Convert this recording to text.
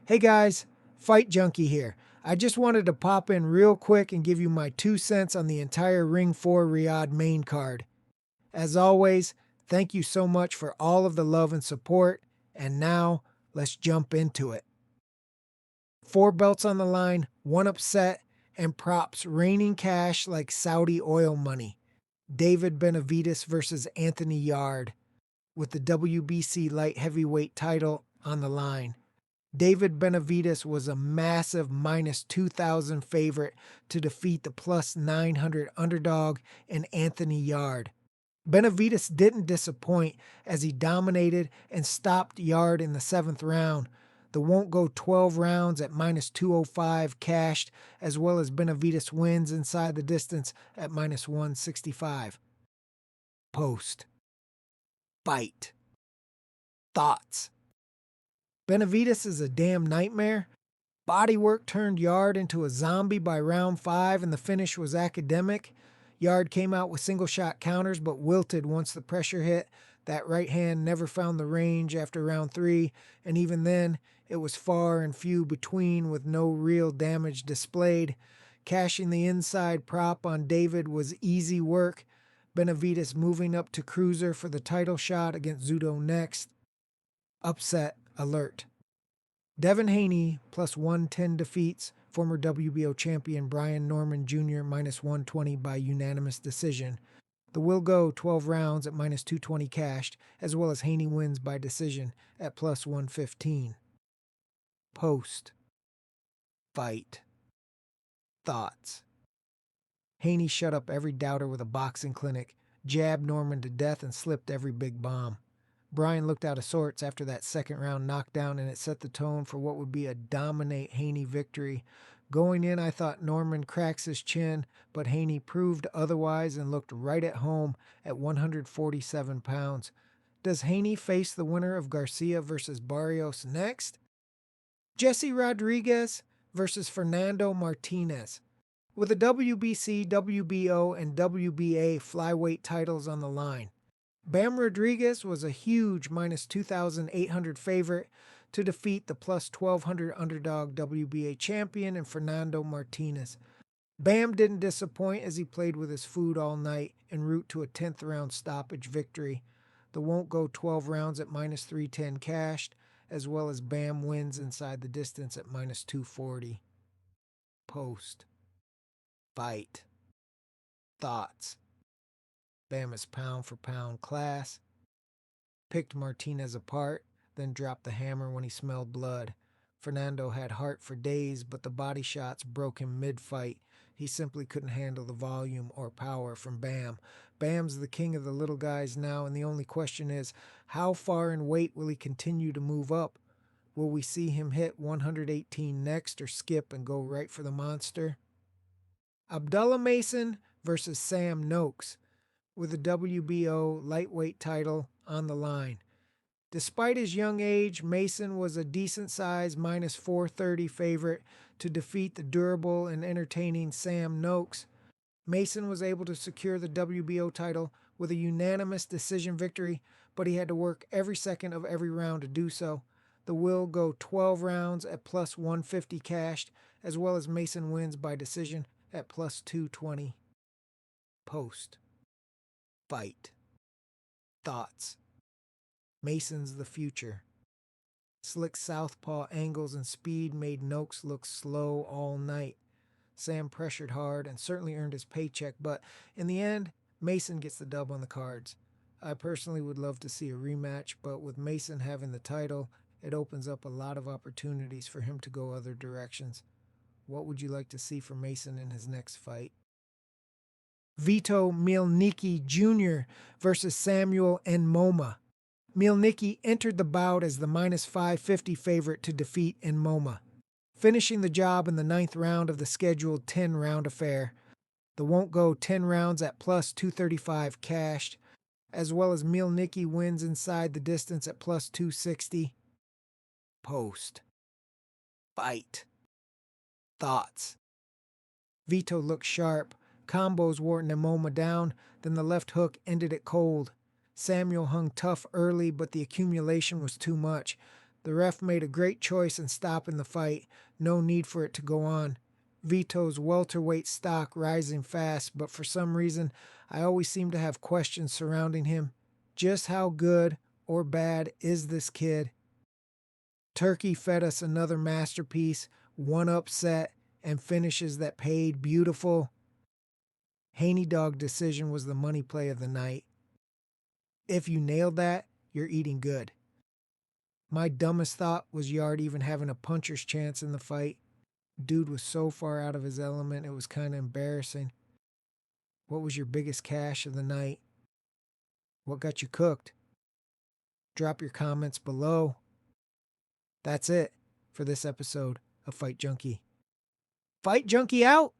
Hey guys, Fight Junkie here. I just wanted to pop in real quick and give you my 2 cents on the entire Ring 4 Riyadh main card. As always, thank you so much for all of the love and support, and now let's jump into it. 4 belts on the line, 1 upset, and props raining cash like Saudi oil money. David Benavidez versus Anthony Yarde, with the WBC light heavyweight title on the line. David Benavidez was a massive minus 2,000 favorite to defeat the plus 900 underdog in Anthony Yarde. Benavidez didn't disappoint as he dominated and stopped Yarde in the 7th round. The won't go 12 rounds at minus 205 cashed, as well as Benavidez wins inside the distance at minus 165. Post. Fight. Thoughts. Benavidez is a damn nightmare. Bodywork turned Yarde into a zombie by round 5 and the finish was academic. Yarde came out with single-shot counters but wilted once the pressure hit. That right hand never found the range after round 3, and even then, it was far and few between with no real damage displayed. Cashing the inside prop on David was easy work. Benavidez moving up to cruiser for the title shot against Vito next. Upset alert. Devin Haney plus 110 defeats former WBO champion Brian Norman Jr. minus 120 by unanimous decision. The will go 12 rounds at minus 220 cashed, as well as Haney wins by decision at plus 115. Post. Fight. Thoughts. Haney shut up every doubter with a boxing clinic, jabbed Norman to death, and slipped every big bomb. Brian looked out of sorts after that 2nd round knockdown, and it set the tone for what would be a dominate Haney victory. Going in, I thought Norman cracks his chin, but Haney proved otherwise and looked right at home at 147 pounds. Does Haney face the winner of Garcia versus Barrios next? Jesse Rodriguez versus Fernando Martinez. With the WBC, WBO, and WBA flyweight titles on the line, Bam Rodriguez was a huge minus 2,800 favorite to defeat the plus 1,200 underdog WBA champion and Fernando Martinez. Bam didn't disappoint as he played with his food all night en route to a 10th round stoppage victory. The won't go 12 rounds at minus 310 cashed, as well as Bam wins inside the distance at minus 240. Post. Fight. Thoughts. Bam is pound for pound class. Picked Martinez apart, then dropped the hammer when he smelled blood. Fernando had heart for days, but the body shots broke him mid-fight. He simply couldn't handle the volume or power from Bam. Bam's the king of the little guys now, and the only question is, how far in weight will he continue to move up? Will we see him hit 118 next or skip and go right for the monster? Abdullah Mason versus Sam Noakes, with the WBO lightweight title on the line. Despite his young age, Mason was a decent-sized minus 430 favorite to defeat the durable and entertaining Sam Noakes. Mason was able to secure the WBO title with a unanimous decision victory, but he had to work every second of every round to do so. The will go 12 rounds at plus 150 cashed, as well as Mason wins by decision at plus 220. Post. Fight. Thoughts. Mason's the future. Slick southpaw angles and speed made Noakes look slow all night. Sam pressured hard and certainly earned his paycheck, but in the end, Mason gets the dub on the cards. I personally would love to see a rematch, but with Mason having the title, it opens up a lot of opportunities for him to go other directions. What would you like to see from Mason in his next fight? Vito Mielnicki Jr. versus Samuel Nmomah. Mielnicki entered the bout as the minus 550 favorite to defeat Nmomah, finishing the job in the 9th round of the scheduled 10-round affair. The won't go 10 rounds at plus 235 cashed, as well as Mielnicki wins inside the distance at plus 260. Post. Fight. Thoughts. Vito looked sharp. Combos wore Nmomah down, then the left hook ended it cold. Samuel hung tough early, but the accumulation was too much. The ref made a great choice in stopping the fight. No need for it to go on. Vito's welterweight stock rising fast, but for some reason, I always seem to have questions surrounding him. Just how good or bad is this kid? Turkey fed us another masterpiece, one upset, and finishes that paid beautiful. Haney dog decision was the money play of the night. If you nailed that, you're eating good. My dumbest thought was Yarde even having a puncher's chance in the fight. Dude was so far out of his element, it was kind of embarrassing. What was your biggest cash of the night? What got you cooked? Drop your comments below. That's it for this episode of Fight Junkie. Fight Junkie out!